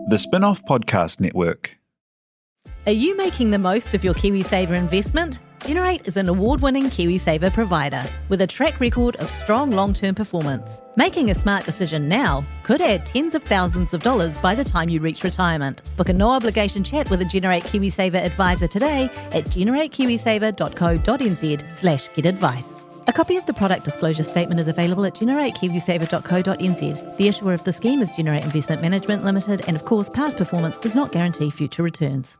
The Spin-off Podcast Network. Are you making the most of your KiwiSaver investment? Generate is an award-winning KiwiSaver provider with a track record of strong long-term performance. Making a smart decision now could add tens of thousands of dollars by the time you reach retirement. Book a no-obligation chat with a Generate KiwiSaver advisor today at generatekiwisaver.co.nz/get-advice. A copy of the product disclosure statement is available at generatekiwisaver.co.nz. The issuer of the scheme is Generate Investment Management Limited, and of course, past performance does not guarantee future returns.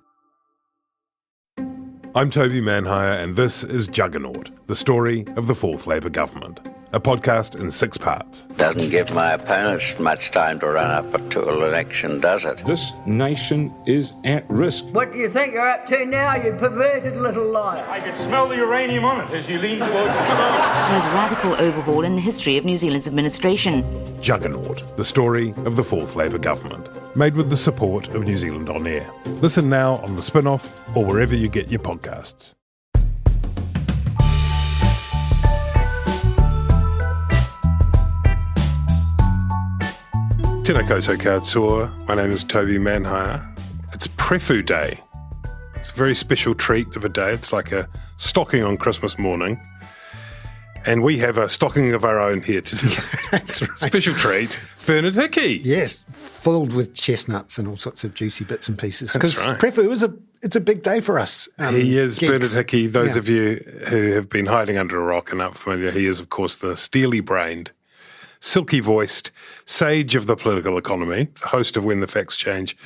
I'm Toby Manhire, and this is Juggernaut, the story of the fourth Labour government. A podcast in 6 parts. Doesn't give my opponents much time to run up to an election, does it? This nation is at risk. What do you think you're up to now, you perverted little liar? I could smell the uranium on it as you lean towards it. There's a radical overhaul in the history of New Zealand's administration. Juggernaut, the story of the fourth Labour government. Made with the support of New Zealand On Air. Listen now on The Spin-off or wherever you get your podcasts. Tēnā koutou katoa. My name is Toby Manhire. It's Prefu Day. It's a very special treat of a day. It's like a stocking on Christmas morning. And we have a stocking of our own here today. That's right. Special treat, Bernard Hickey. Yes, filled with chestnuts and all sorts of juicy bits and pieces. That's right. Prefu it's a big day for us. He is geeks. Bernard Hickey. Those of you who have been hiding under a rock and aren't familiar, he is, of course, the steely-brained, silky-voiced sage of the political economy, the host of When the Facts Change,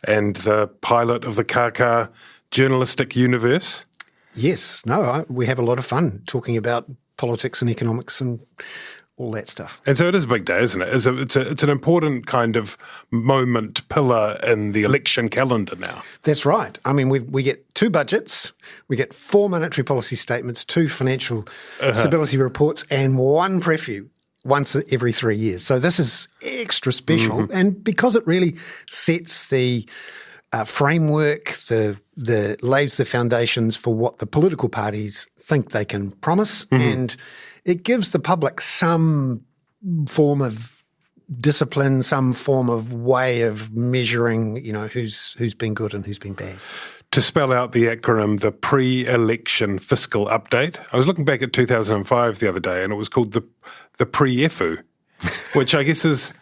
and the pilot of the Kākā journalistic universe. Yes. We have a lot of fun talking about politics and economics and all that stuff. And so it is a big day, isn't it? It's an important kind of moment, pillar in the election calendar now. That's right. I mean, we get 2 budgets, we get 4 monetary policy statements, 2 financial stability reports, and 1 Prefu once every 3 years. So this is extra special. Mm-hmm. And because it really sets the framework, lays the foundations for what the political parties think they can promise, and it gives the public some form of discipline, some form of way of measuring, who's been good and who's been bad. To spell out the acronym, the pre-election fiscal update. I was looking back at 2005 the other day, and it was called the Prefu, which I guess is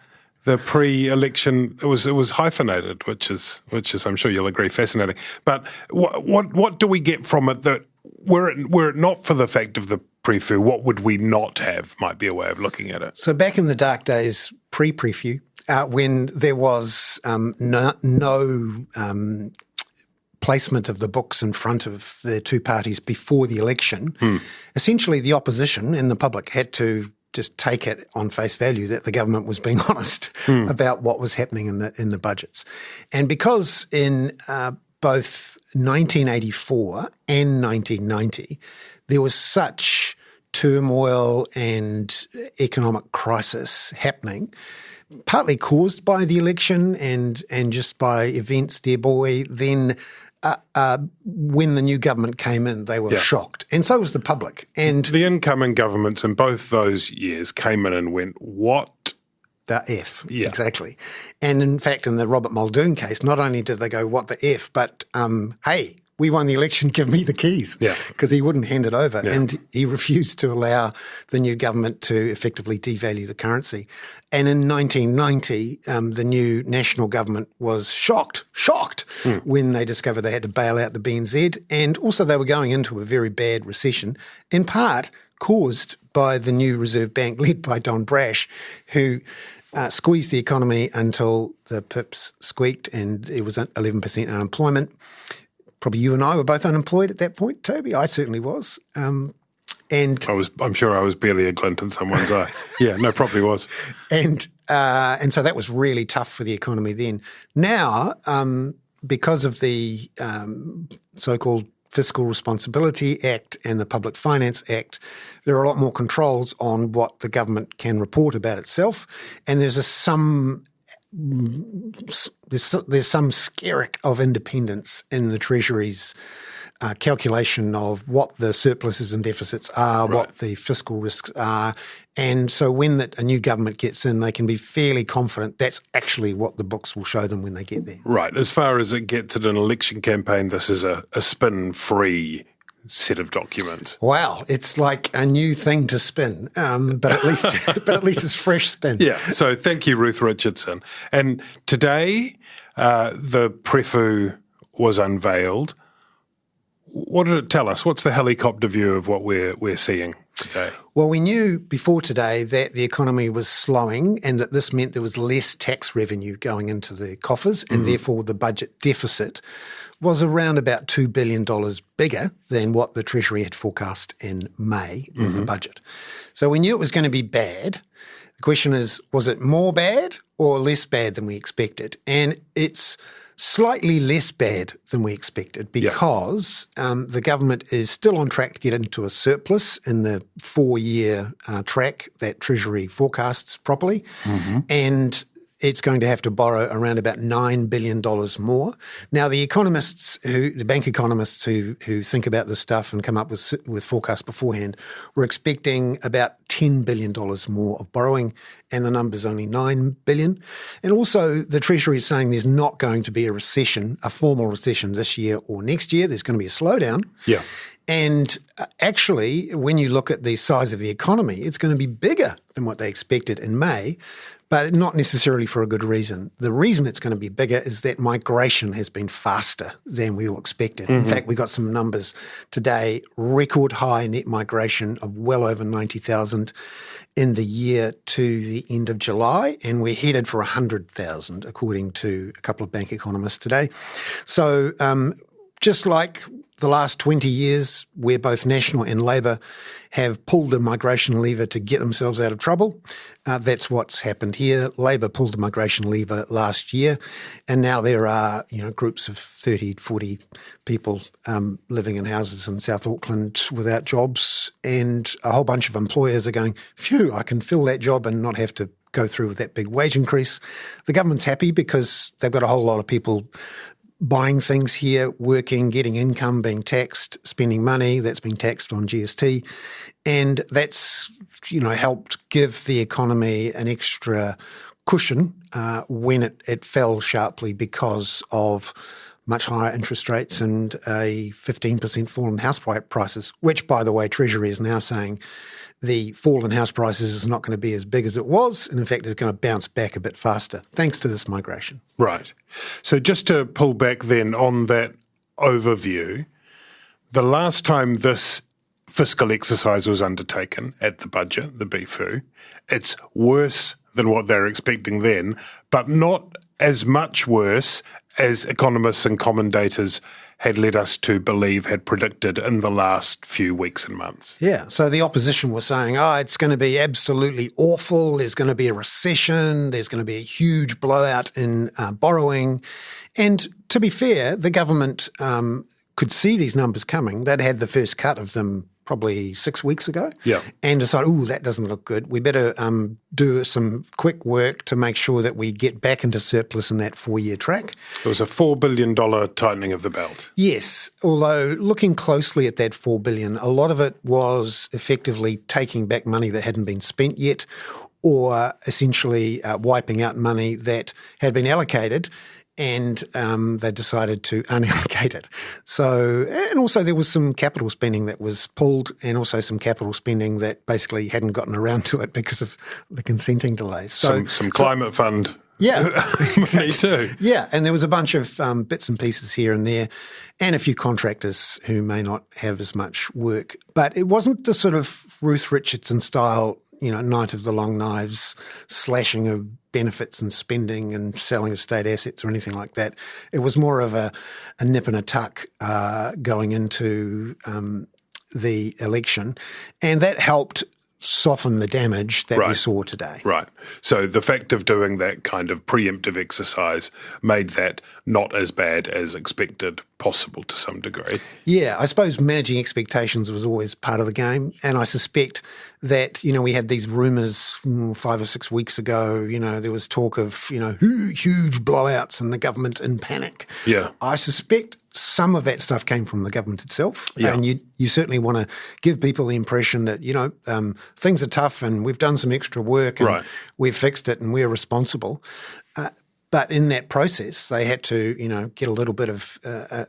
the pre-election. It was hyphenated, which is I'm sure you'll agree fascinating. But what do we get from it that were it not for the fact of the Prefu, what would we not have? Might be a way of looking at it. So back in the dark days, pre-Prefu, when there was no placement of the books in front of the 2 parties before the election, essentially the opposition and the public had to just take it on face value that the government was being honest about what was happening in the budgets. And because in both 1984 and 1990 there was such turmoil and economic crisis happening, partly caused by the election and just by events, dear boy, then when the new government came in, they were shocked. And so was the public. And the incoming governments in both those years came in and went, what? The F, exactly. And in fact, in the Robert Muldoon case, not only did they go, what the F, but, hey, we won the election, give me the keys. Yeah. Because he wouldn't hand it over. Yeah. And he refused to allow the new government to effectively devalue the currency. And in 1990, the new national government was shocked when they discovered they had to bail out the BNZ. And also they were going into a very bad recession, in part caused by the new Reserve Bank led by Don Brash, who squeezed the economy until the pips squeaked and it was 11% unemployment. Probably you and I were both unemployed at that point, Toby. I certainly was. And I'm sure I was barely a glint in someone's eye. Yeah, no, probably was. And so that was really tough for the economy then. Now, because of the so-called Fiscal Responsibility Act and the Public Finance Act, there are a lot more controls on what the government can report about itself, and there's some skerrick of independence in the Treasury's calculation of what the surpluses and deficits are, what the fiscal risks are. And so when a new government gets in, they can be fairly confident that's actually what the books will show them when they get there. Right. As far as it gets at an election campaign, this is a spin-free set of documents. Wow, it's like a new thing to spin, but at least it's fresh spin. Yeah. So thank you, Ruth Richardson. And today, the Prefu was unveiled. What did it tell us? What's the helicopter view of what we're seeing today? Well, we knew before today that the economy was slowing and that this meant there was less tax revenue going into the coffers and therefore the budget deficit was around about $2 billion bigger than what the Treasury had forecast in May in the budget. So we knew it was going to be bad. The question is, was it more bad or less bad than we expected? And it's slightly less bad than we expected because the government is still on track to get into a surplus in the 4-year track that Treasury forecasts properly. And it's going to have to borrow around about $9 billion more. Now, the bank economists who think about this stuff and come up with forecasts beforehand were expecting about $10 billion more of borrowing, and the number's only $9 billion. And also, the Treasury is saying there's not going to be a recession, a formal recession this year or next year. There's going to be a slowdown. Yeah. And actually, when you look at the size of the economy, it's going to be bigger than what they expected in May, but not necessarily for a good reason. The reason it's going to be bigger is that migration has been faster than we all expected. In fact, we got some numbers today, record high net migration of well over 90,000 in the year to the end of July, and we're headed for 100,000, according to a couple of bank economists today. So just like the last 20 years, where both National and Labor have pulled the migration lever to get themselves out of trouble. That's what's happened here. Labor pulled the migration lever last year, and now there are groups of 30, 40 people living in houses in South Auckland without jobs, and a whole bunch of employers are going, phew, I can fill that job and not have to go through with that big wage increase. The government's happy because they've got a whole lot of people buying things here, working, getting income, being taxed, spending money that's being taxed on GST. And that's, helped give the economy an extra cushion when it fell sharply because of much higher interest rates and a 15% fall in house prices, which, by the way, Treasury is now saying the fall in house prices is not going to be as big as it was, and in fact it's going to bounce back a bit faster thanks to this migration. Right. So just to pull back then on that overview, the last time this fiscal exercise was undertaken at the budget, the BFU, it's worse than what they're expecting then, but not as much worse as economists and commentators had led us to believe, had predicted in the last few weeks and months. Yeah, so the opposition was saying, it's going to be absolutely awful, there's going to be a recession, there's going to be a huge blowout in borrowing. And to be fair, the government could see these numbers coming. They'd had the first cut of them probably 6 weeks ago, and decided, that doesn't look good. We better do some quick work to make sure that we get back into surplus in that 4-year track. It was a $4 billion tightening of the belt. Yes, although looking closely at that $4 billion, a lot of it was effectively taking back money that hadn't been spent yet, or essentially wiping out money that had been allocated, and they decided to unallocate it. So, and also there was some capital spending that was pulled, and also some capital spending that basically hadn't gotten around to it because of the consenting delays. So some climate fund. Yeah, money too. Yeah, and there was a bunch of bits and pieces here and there, and a few contractors who may not have as much work. But it wasn't the sort of Ruth Richardson style, Night of the Long Knives, slashing of benefits and spending and selling of state assets or anything like that. It was more of a nip and a tuck going into the election, and that helped soften the damage that we saw today. Right. So the fact of doing that kind of preemptive exercise made that not as bad as expected possible to some degree. Yeah, I suppose managing expectations was always part of the game, and I suspect that, we had these rumours 5 or 6 weeks ago, there was talk of, huge blowouts and the government in panic. Yeah. I suspect some of that stuff came from the government itself. Yeah. And you certainly want to give people the impression that, things are tough and we've done some extra work and we've fixed it and we're responsible. But in that process, they had to, get a little bit of a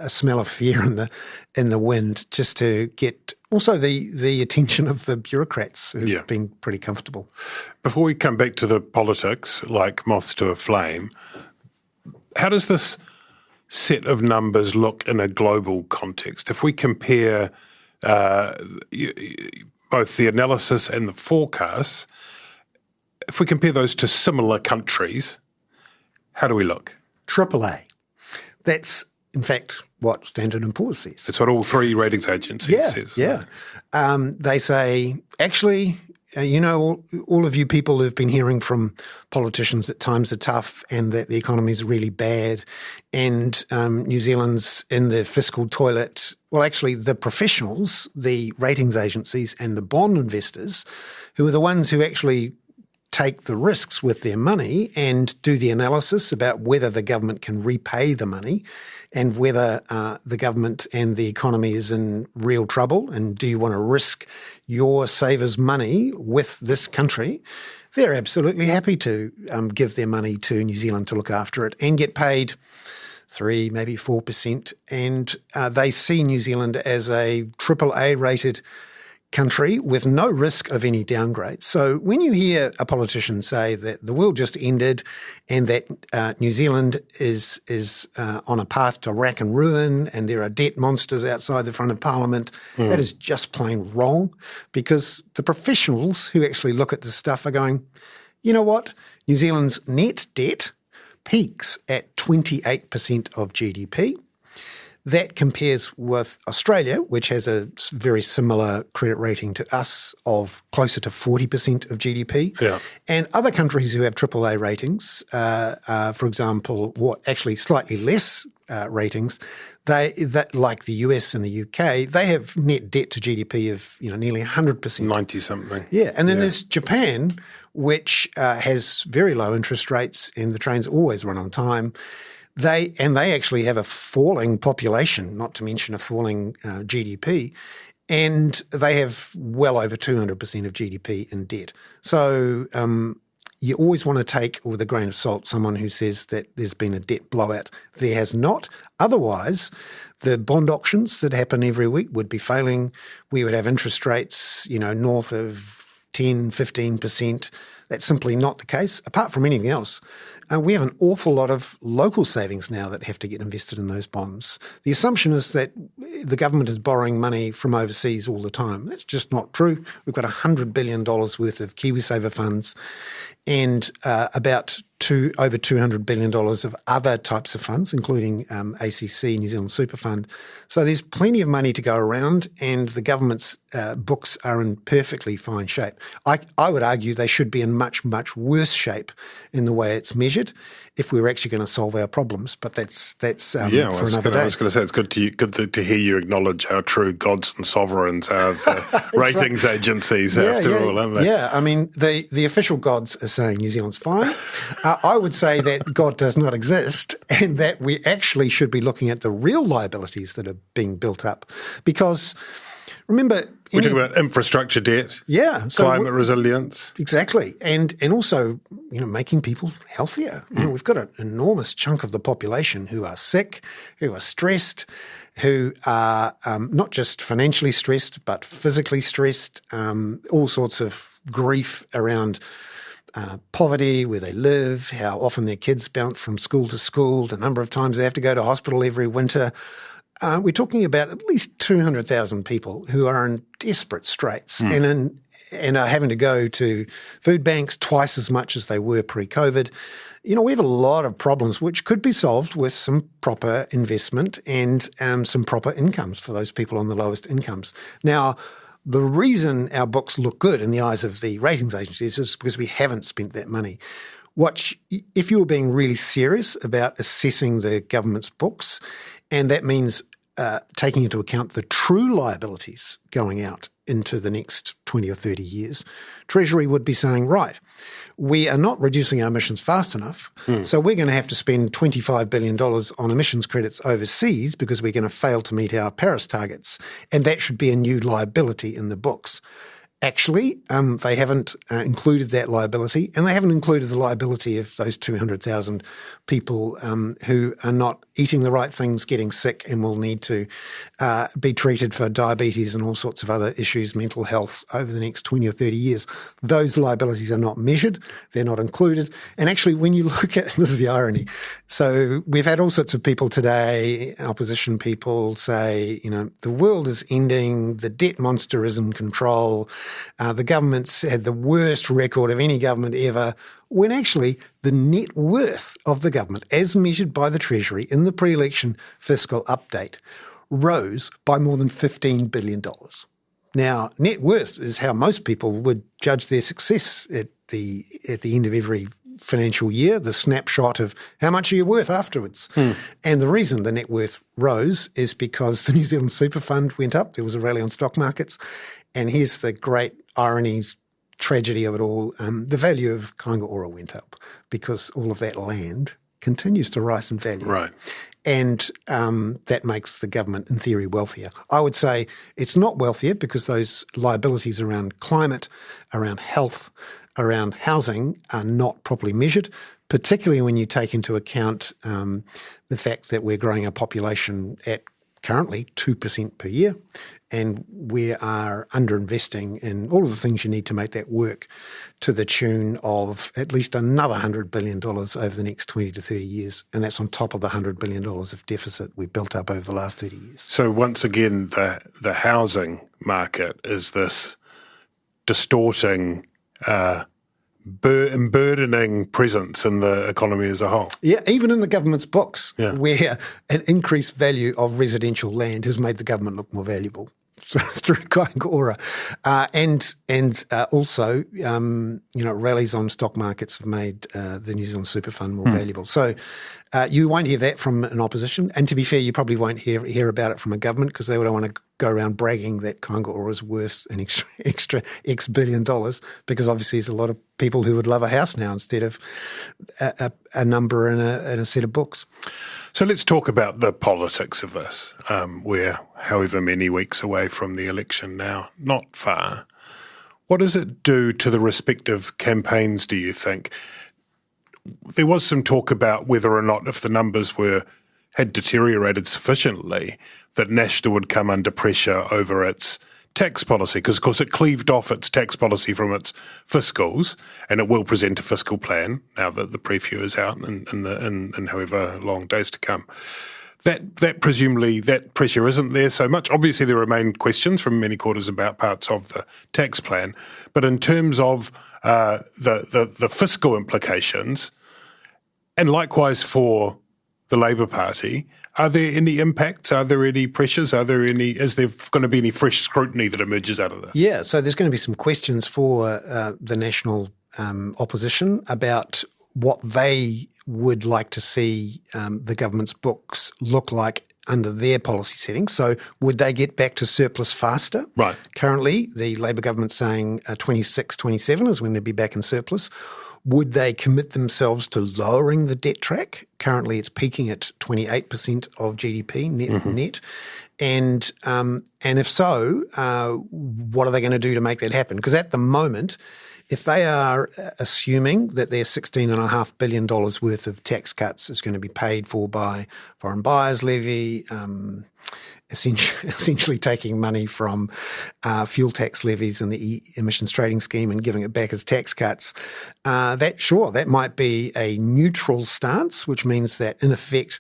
smell of fear in the wind just to get also the attention of the bureaucrats who've been pretty comfortable. Before we come back to the politics, like moths to a flame, how does this set of numbers look in a global context? If we compare both the analysis and the forecasts, if we compare those to similar countries, how do we look? AAA. That's, in fact, what Standard & Poor's says. That's what all three ratings agencies says. Yeah. They say, actually, all of you people who've been hearing from politicians that times are tough and that the economy is really bad and New Zealand's in the fiscal toilet. Well, actually, the professionals, the ratings agencies and the bond investors, who are the ones who actually take the risks with their money and do the analysis about whether the government can repay the money and whether the government and the economy is in real trouble and do you want to risk your savers' money with this country, they're absolutely happy to give their money to New Zealand to look after it and get paid 3%, maybe 4%. And they see New Zealand as a AAA-rated country with no risk of any downgrade. So when you hear a politician say that the world just ended and that New Zealand is on a path to rack and ruin and there are debt monsters outside the front of Parliament, that is just plain wrong, because the professionals who actually look at this stuff are going, you know what, New Zealand's net debt peaks at 28% of GDP. That compares with Australia, which has a very similar credit rating to us of closer to 40% of GDP. Yeah. And other countries who have AAA ratings, for example, actually slightly less ratings, like the US and the UK, they have net debt to GDP of nearly 100%. 90-something. Yeah. And then there's Japan, which has very low interest rates and the trains always run on time. They actually have a falling population, not to mention a falling GDP, and they have well over 200% of GDP in debt. So you always want to take with a grain of salt someone who says that there's been a debt blowout. There has not. Otherwise, the bond auctions that happen every week would be failing. We would have interest rates, north of 10, 15%. That's simply not the case. Apart from anything else, we have an awful lot of local savings now that have to get invested in those bonds. The assumption is that the government is borrowing money from overseas all the time. That's just not true. We've got $100 billion worth of KiwiSaver funds and about over $200 billion of other types of funds, including ACC, New Zealand Super Fund. So there's plenty of money to go around and the government's books are in perfectly fine shape. I would argue they should be in much, much worse shape in the way it's measured if we were actually going to solve our problems. But that's for another day. I was going to say it's good to hear you acknowledge how true gods and sovereigns are the ratings agencies after all, aren't they? Yeah, I mean, the official gods are saying New Zealand's fine. I would say that God does not exist and that we actually should be looking at the real liabilities that are being built up. Because remember, we're talking about infrastructure debt, climate resilience. Exactly. And also, making people healthier. We've got an enormous chunk of the population who are sick, who are stressed, who are not just financially stressed, but physically stressed, all sorts of grief around poverty, where they live, how often their kids bounce from school to school, the number of times they have to go to hospital every winter. We're talking about at least 200,000 people who are in desperate straits and are having to go to food banks twice as much as they were pre-COVID. We have a lot of problems which could be solved with some proper investment and some proper incomes for those people on the lowest incomes. Now, the reason our books look good in the eyes of the ratings agencies is because we haven't spent that money. If you were being really serious about assessing the government's books, and that means taking into account the true liabilities going out into the next 20 or 30 years, Treasury would be saying, right, we are not reducing our emissions fast enough, so we're going to have to spend $25 billion on emissions credits overseas because we're going to fail to meet our Paris targets, and that should be a new liability in the books. Actually, they haven't included that liability, and they haven't included the liability of those 200,000 people who are not eating the right things, getting sick, and will need to be treated for diabetes and all sorts of other issues, mental health, over the next 20 or 30 years. Those liabilities are not measured. They're not included. And actually, when you look at – this is the irony. So we've had all sorts of people today, opposition people, say, the world is ending, the debt monster is in control, the government's had the worst record of any government ever, when actually the net worth of the government, as measured by the Treasury in the pre-election fiscal update, rose by more than $15 billion. Now, net worth is how most people would judge their success at the end of every financial year, the snapshot of how much are you worth afterwards. And the reason the net worth rose is because the New Zealand Super Fund went up. There was a rally on stock markets. And here's the great irony, tragedy of it all. The value of Kākā went up because all of that land continues to rise in value. Right. And that makes the government, in theory, wealthier. I would say it's not wealthier because those liabilities around climate, around health, around housing are not properly measured, particularly when you take into account the fact that we're growing our population at currently 2% per year, and we are underinvesting in all of the things you need to make that work to the tune of at least another $100 billion over the next 20 to 30 years, and that's on top of the $100 billion of deficit we've built up over the last 30 years. So once again, the housing market is this distorting burdening presence in the economy as a whole. Yeah, even in the government's books, where an increased value of residential land has made the government look more valuable through Kākā. And also, rallies on stock markets have made the New Zealand Super Fund more valuable. So you won't hear that from an opposition. And to be fair, you probably won't hear about it from a government because they don't want to go around bragging that Kākā is worth an extra X billion dollars, because obviously there's a lot of people who would love a house now instead of a number in a set of books. So let's talk about the politics of this. We're however many weeks away from the election now, not far. What does it do to the respective campaigns, do you think? There was some talk about whether or not, if the numbers had deteriorated sufficiently, that National would come under pressure over its tax policy, because of course it cleaved off its tax policy from its fiscals, and it will present a fiscal plan now that the Prefu is out in however long days to come. That presumably that pressure isn't there so much. Obviously there remain questions from many quarters about parts of the tax plan, but in terms of the fiscal implications, and likewise for the Labour Party, are there any impacts? Are there any pressures? Is there going to be any fresh scrutiny that emerges out of this? Yeah, so there's going to be some questions for the National opposition about what they would like to see the government's books look like under their policy settings. So would they get back to surplus faster? Right. Currently, the Labour government's saying 26, 27 is when they'll be back in surplus. Would they commit themselves to lowering the debt track? Currently, it's peaking at 28% of GDP net. And if so, what are they going to do to make that happen? Because at the moment, if they are assuming that their $16.5 billion worth of tax cuts is going to be paid for by foreign buyers levy, essentially taking money from fuel tax levies and the emissions trading scheme and giving it back as tax cuts, that might be a neutral stance, which means that in effect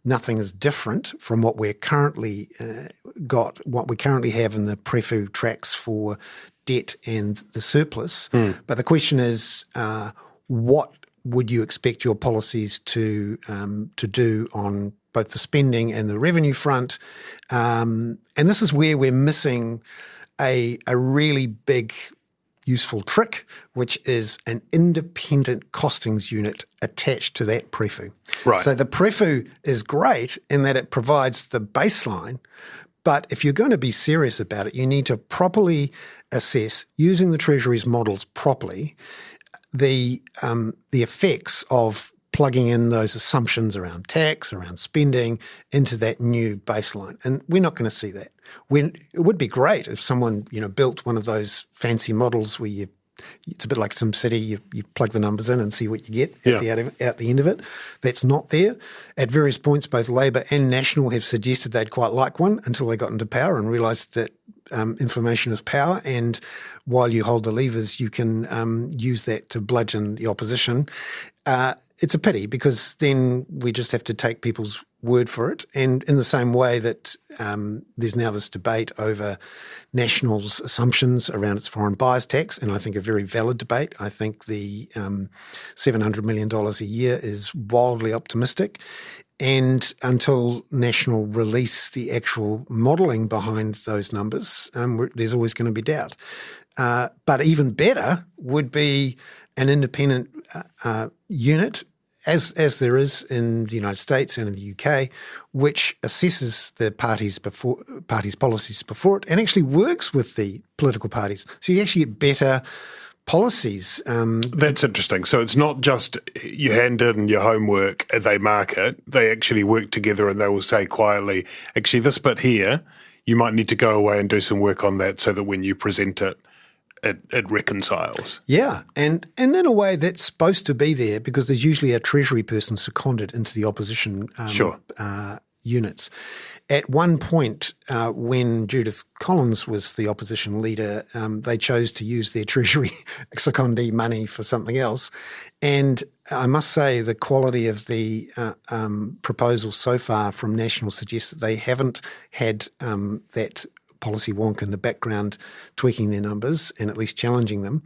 nothing is different from what we're currently what we currently have in the Prefu tracks for debt and the surplus. But the question is, what would you expect your policies to do on both the spending and the revenue front? And this is where we're missing a really big useful trick, which is an independent costings unit attached to that Prefu. Right. So the Prefu is great in that it provides the baseline, but if you're going to be serious about it, you need to properly assess, using the Treasury's models properly, the effects of plugging in those assumptions around tax, around spending into that new baseline. And we're not going to see that. It would be great if someone, built one of those fancy models where it's a bit like SimCity, you plug the numbers in and see what you get at the end of it. That's not there. At various points, both Labor and National have suggested they'd quite like one until they got into power and realised that information is power, and while you hold the levers, you can use that to bludgeon the opposition. It's a pity, because then we just have to take people's word for it. And in the same way that there's now this debate over National's assumptions around its foreign buyers tax, and I think a very valid debate. I think the $700 million a year is wildly optimistic. And until National release the actual modelling behind those numbers, there's always going to be doubt. But even better would be an independent unit, as there is in the United States and in the UK, which assesses the parties' policies before it and actually works with the political parties. So you actually get better policies. That's interesting. So it's not just you hand in your homework, they mark it, they actually work together and they will say quietly, actually this bit here, you might need to go away and do some work on that so that when you present it, it reconciles. Yeah, and in a way that's supposed to be there, because there's usually a Treasury person seconded into the opposition units. At one point, when Judith Collins was the opposition leader, they chose to use their Treasury secondee money for something else. And I must say the quality of the proposals so far from National suggests that they haven't had that policy wonk in the background tweaking their numbers and at least challenging them.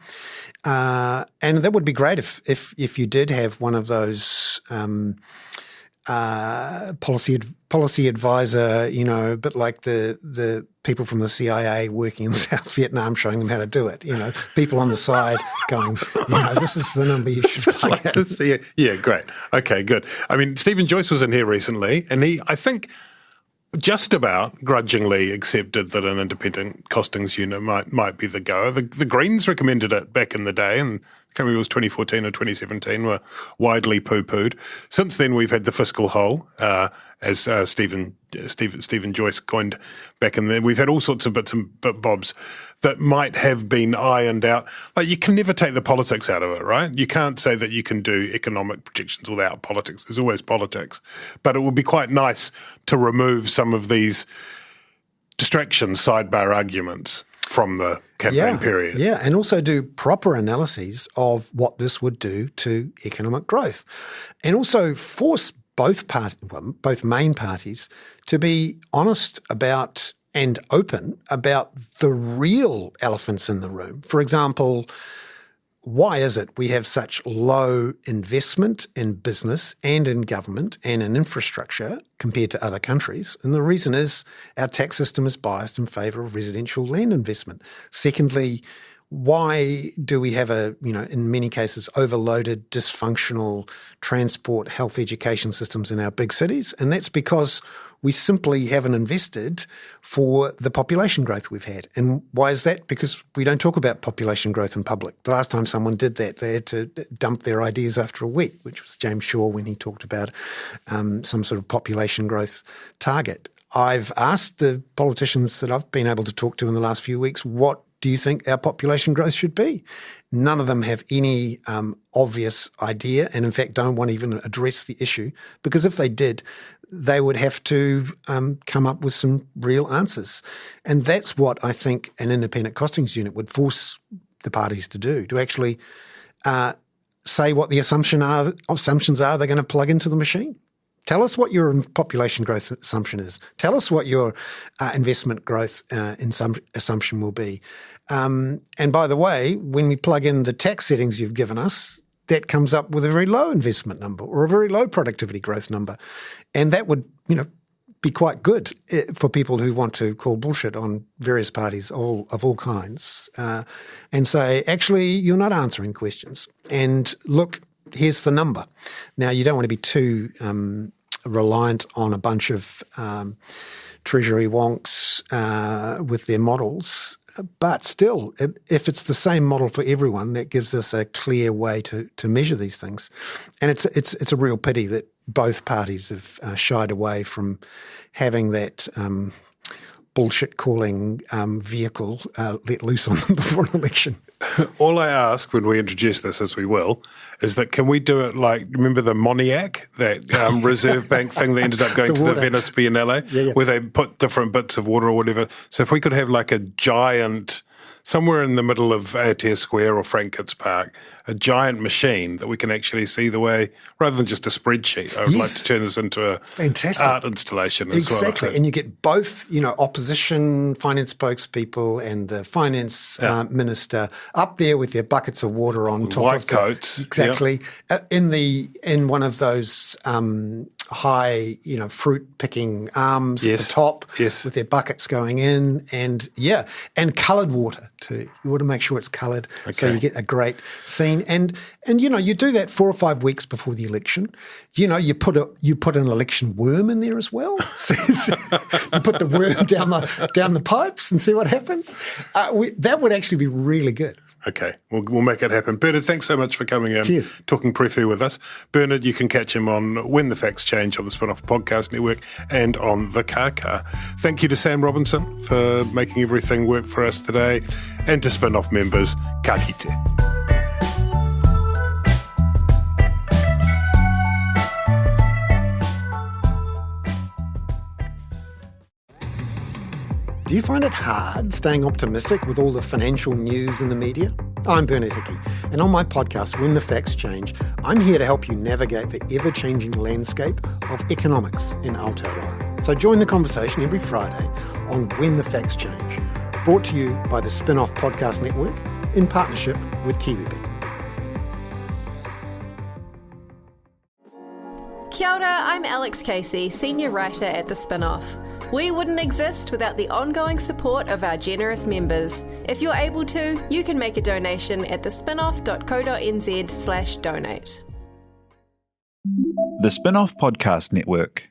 And that would be great if you did have one of those policy advisor, a bit like the people from the CIA working in South Vietnam showing them how to do it. People on the side going, this is the number you should plug in. Yeah, great. Okay, good. I mean, Stephen Joyce was in here recently, and he, I think, just about grudgingly accepted that an independent costings unit might be the go. The Greens recommended it back in the day, and I can't remember if it was 2014 or 2017, were widely poo-pooed. Since then, we've had the fiscal hole, as Stephen Joyce coined back in there. We've had all sorts of bits and bobs that might have been ironed out. Like, you can never take the politics out of it, right? You can't say that you can do economic projections without politics. There's always politics. But it would be quite nice to remove some of these distractions, sidebar arguments from the campaign period. Yeah, and also do proper analyses of what this would do to economic growth. And also force both main parties to be honest about and open about the real elephants in the room. For example, why is it we have such low investment in business and in government and in infrastructure compared to other countries? And the reason is our tax system is biased in favour of residential land investment. Secondly, why do we have in many cases, overloaded, dysfunctional transport, health, education systems in our big cities? And that's because we simply haven't invested for the population growth we've had. And why is that? Because we don't talk about population growth in public. The last time someone did that, they had to dump their ideas after a week, which was James Shaw when he talked about some sort of population growth target. I've asked the politicians that I've been able to talk to in the last few weeks, what do you think our population growth should be? None of them have any obvious idea, and in fact don't want to even address the issue, because if they did, they would have to come up with some real answers. And that's what I think an independent costings unit would force the parties to do, to actually say what the assumptions are they're going to plug into the machine. Tell us what your population growth assumption is. Tell us what your investment growth assumption will be. And by the way, when we plug in the tax settings you've given us, that comes up with a very low investment number or a very low productivity growth number. And that would, be quite good for people who want to call bullshit on various parties of all kinds and say, actually, you're not answering questions. And look, here's the number. Now, you don't want to be too reliant on a bunch of Treasury wonks with their models. But still, if it's the same model for everyone, that gives us a clear way to measure these things. And it's a real pity that both parties have shied away from having that bullshit calling vehicle let loose on them before an election. All I ask when we introduce this, as we will, is that can we do it like, remember the Moniac, that Reserve Bank thing that ended up going to the Venice Biennale, where they put different bits of water or whatever. So if we could have like a giant, somewhere in the middle of Aotea Square or Frank Kitts Park, a giant machine that we can actually see the way, rather than just a spreadsheet. I would like to turn this into a art installation as well. Exactly, and you get both, opposition finance spokespeople and the finance minister up there with their buckets of water on top white of coats. Exactly, in one of those high, fruit picking arms at the top with their buckets going in, and coloured water too. You want to make sure it's coloured so you get a great scene. And you do that 4 or 5 weeks before the election. You put an election worm in there as well. So you put the worm down the pipes and see what happens. That would actually be really good. Okay, we'll make it happen. Bernard, thanks so much for coming in, talking Prefu with us. Bernard, you can catch him on When the Facts Change on the Spin-Off Podcast Network and on the Kākā. Thank you to Sam Robinson for making everything work for us today, and to Spin-Off members, ka kite. Do you find it hard staying optimistic with all the financial news in the media? I'm Bernard Hickey, and on my podcast, When the Facts Change, I'm here to help you navigate the ever-changing landscape of economics in Aotearoa. So join the conversation every Friday on When the Facts Change, brought to you by the Spin-Off Podcast Network in partnership with KiwiBet. Kia ora, I'm Alex Casey, Senior Writer at The Spin-Off. We wouldn't exist without the ongoing support of our generous members. If you're able to, you can make a donation at thespinoff.co.nz/donate. The Spin-Off Podcast Network.